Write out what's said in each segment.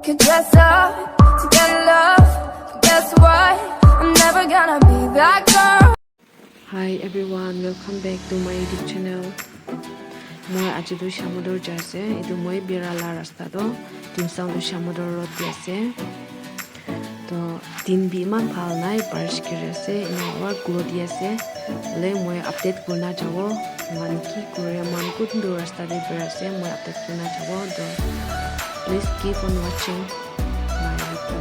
could dress up to get love, but guess what? I'm never gonna be that girl. Hi everyone, welcome back to my YouTube channel. Moi aji tu Shamodor jaise, etu moi Birala rasta to Timsang tu Shamodor road ase. To din bi man phal nai barish kire ase, ina aur glow di ase. Le moi update kurna chawo, man ki kure man kut do rasta de berase, moi update kurna chawo. To please keep on watching my video.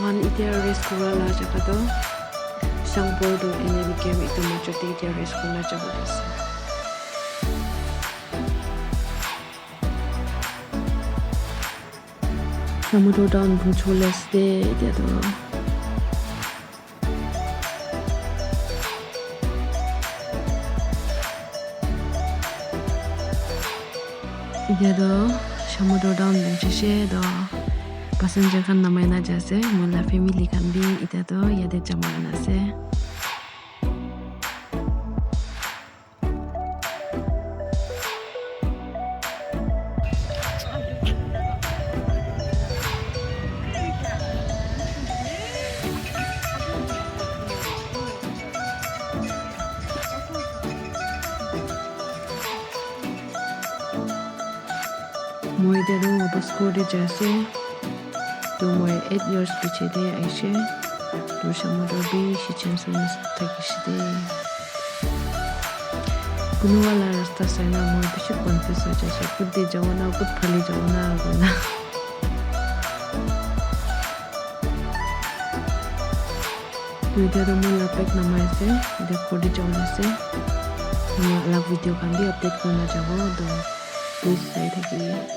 Man itia race kura la jaga to sangpor do enemy game itu macho te itia race kurna chawo ase. Shamodor down bunchola stay itia to itia to Shamodor down bunchise to passenger kan namai na jase mola family kan bi itia to yate jama na ase. Moi de ro bus ko de jase to moi 8 years piche de aise to Shamodor bi shichen sunas takishide kuno wala rasta saina moi bishi confuse ho jase kut de jawana kut phali jawana gona to de ro moi lapek namai se de kodi jawana se moi la video kan bi update kurna jabo to please say thaki